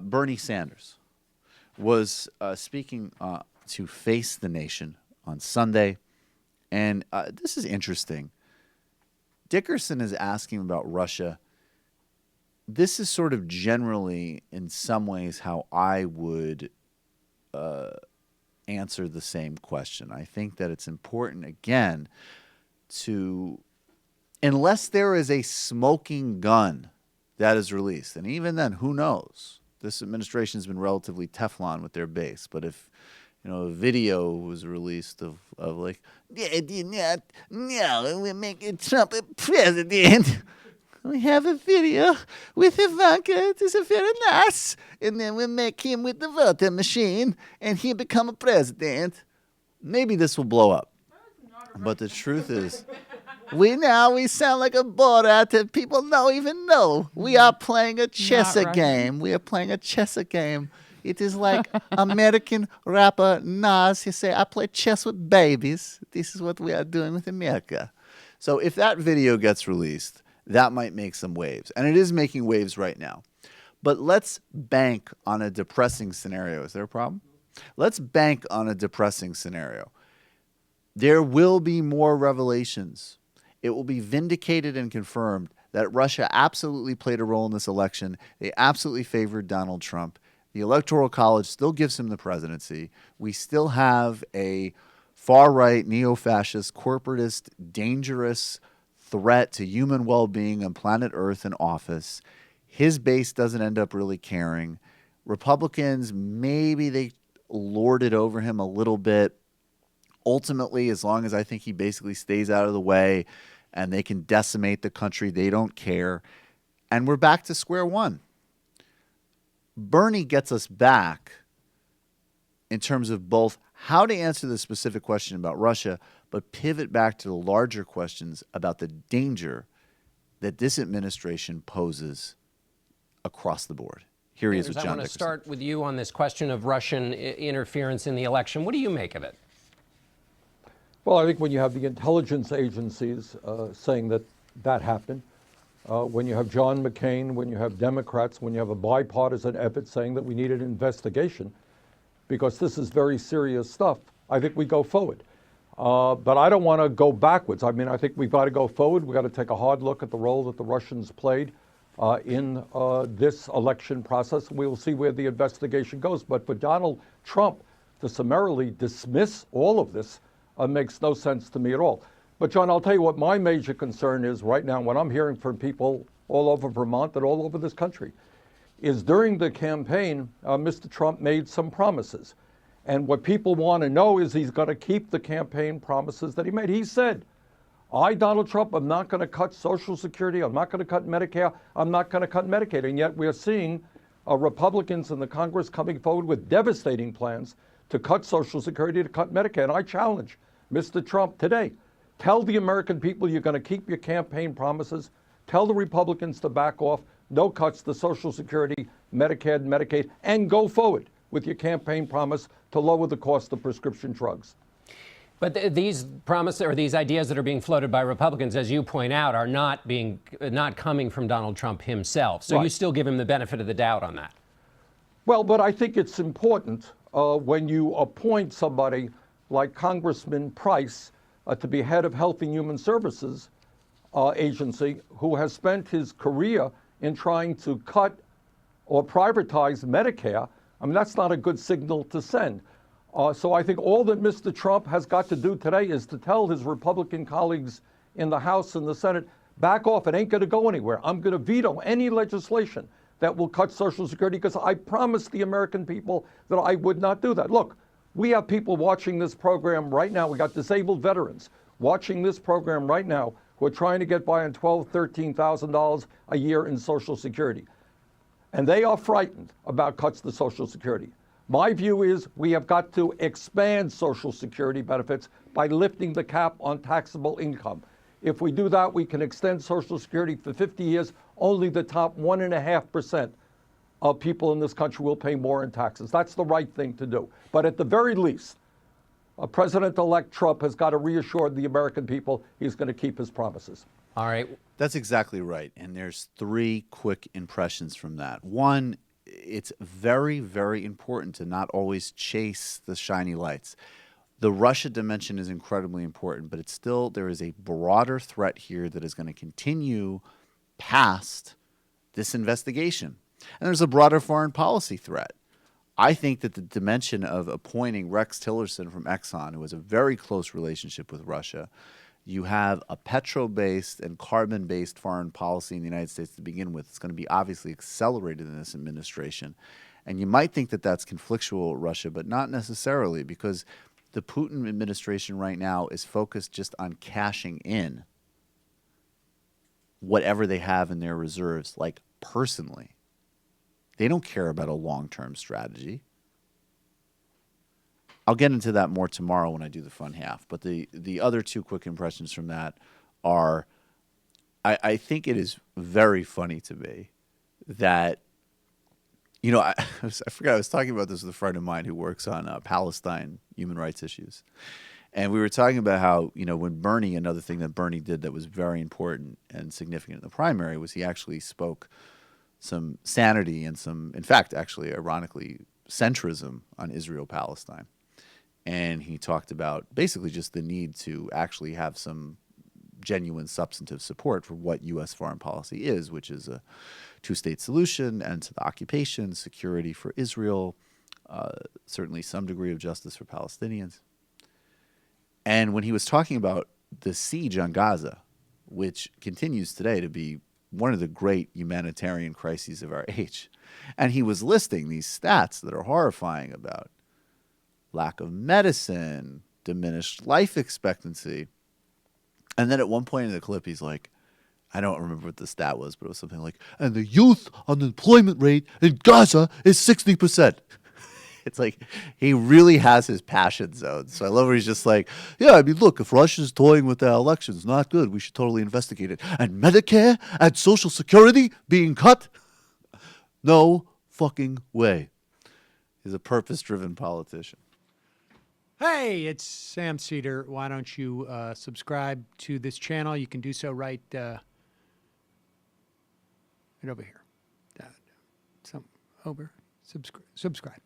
Bernie Sanders was speaking to Face the Nation on Sunday, and this is interesting. Dickerson is asking about Russia. This is sort of generally, in some ways, how I would answer the same question. I think that it's important, again, to, unless there is a smoking gun that is released, and even then, who knows? This administration has been relatively Teflon with their base, but if a video was released of like, no, we're making Trump a president. We have a video with Ivanka. This is very nice. And then we make him with the voting machine, and he become a president. Maybe this will blow up. But the truth is, we sound like a Borat that people don't even know. We are playing a chess game. We are playing a chess game. It is like American rapper Nas. He say, I play chess with babies. This is what we are doing with America. So if that video gets released, that might make some waves. And it is making waves right now. But let's bank on a depressing scenario. Is there a problem? Let's bank on a depressing scenario. There will be more revelations. It will be vindicated and confirmed that Russia absolutely played a role in this election. They absolutely favored Donald Trump. The Electoral College still gives him the presidency. We still have a far-right, neo-fascist, corporatist, dangerous threat to human well-being on planet Earth in office. His base doesn't end up really caring. Republicans, maybe they lord it over him a little bit. Ultimately, as long as I think he basically stays out of the way and they can decimate the country, they don't care. And we're back to square one. Bernie gets us back in terms of both how to answer the specific question about Russia, but pivot back to the larger questions about the danger that this administration poses across the board. Here he is with John Dickerson. I want to start with you on this question of Russian interference in the election. What do you make of it? Well, I think when you have the intelligence agencies saying that happened, when you have John McCain, when you have Democrats, when you have a bipartisan effort saying that we need an investigation, because this is very serious stuff, I think we go forward. But I don't want to go backwards. I mean, I think we've got to go forward. We've got to take a hard look at the role that the Russians played in this election process. We will see where the investigation goes. But for Donald Trump to summarily dismiss all of this makes no sense to me at all. But John, I'll tell you what my major concern is right now, what I'm hearing from people all over Vermont and all over this country, is during the campaign, Mr. Trump made some promises. And what people want to know is he's going to keep the campaign promises that he made. He said, I, Donald Trump, am not going to cut Social Security. I'm not going to cut Medicare. I'm not going to cut Medicaid. And yet we're seeing Republicans in the Congress coming forward with devastating plans to cut Social Security, to cut Medicare. And I challenge Mr. Trump today. Tell the American people you're going to keep your campaign promises. Tell the Republicans to back off. No cuts to Social Security, Medicare, Medicaid, and go forward with your campaign promise to lower the cost of prescription drugs. But these promises or these ideas that are being floated by Republicans, as you point out, are not coming from Donald Trump himself. So right. You still give him the benefit of the doubt on that. Well, but I think it's important when you appoint somebody like Congressman Price to be head of Health and Human Services agency, who has spent his career in trying to cut or privatize Medicare. I mean, that's not a good signal to send. So I think all that Mr. Trump has got to do today is to tell his Republican colleagues in the House and the Senate, back off, it ain't going to go anywhere. I'm going to veto any legislation that will cut Social Security because I promised the American people that I would not do that. Look, we have people watching this program right now. We got disabled veterans watching this program right now who are trying to get by on $12,000, $13,000 a year in Social Security. And they are frightened about cuts to Social Security. My view is we have got to expand Social Security benefits by lifting the cap on taxable income. If we do that, we can extend Social Security for 50 years. Only the top 1.5% of people in this country will pay more in taxes. That's the right thing to do. But at the very least, President-elect Trump has got to reassure the American people he's going to keep his promises. All right. That's exactly right. And there's three quick impressions from that. One, it's very, very important to not always chase the shiny lights. The Russia dimension is incredibly important, but it's still, there is a broader threat here that is going to continue past this investigation. And there's a broader foreign policy threat. I think that the dimension of appointing Rex Tillerson from Exxon, who has a very close relationship with Russia, you have a petro-based and carbon-based foreign policy in the United States to begin with. It's going to be obviously accelerated in this administration. And you might think that that's conflictual with Russia, but not necessarily, because the Putin administration right now is focused just on cashing in whatever they have in their reserves, like personally. They don't care about a long-term strategy. I'll get into that more tomorrow when I do the fun half. But the other two quick impressions from that are, I think it is very funny to me that, you know, I forgot I was talking about this with a friend of mine who works on Palestine human rights issues. And we were talking about how, you know, when Bernie, another thing that Bernie did that was very important and significant in the primary was he actually spoke some sanity and some, in fact, actually, ironically, centrism on Israel-Palestine. And he talked about basically just the need to actually have some genuine substantive support for what U.S. foreign policy is, which is a two-state solution, end to the occupation, security for Israel, certainly some degree of justice for Palestinians. And when he was talking about the siege on Gaza, which continues today to be one of the great humanitarian crises of our age, and he was listing these stats that are horrifying about lack of medicine, diminished life expectancy. And then at one point in the clip, he's like, I don't remember what the stat was, but it was something like, and the youth unemployment rate in Gaza is 60%. It's like he really has his passion zone. So I love where he's just like, yeah, I mean, look, if Russia's toying with their elections, not good. We should totally investigate it. And Medicare and Social Security being cut? No fucking way. He's a purpose-driven politician. Hey, it's Sam Seder. Why don't you subscribe to this channel? You can do so right over here. Over. Subscribe.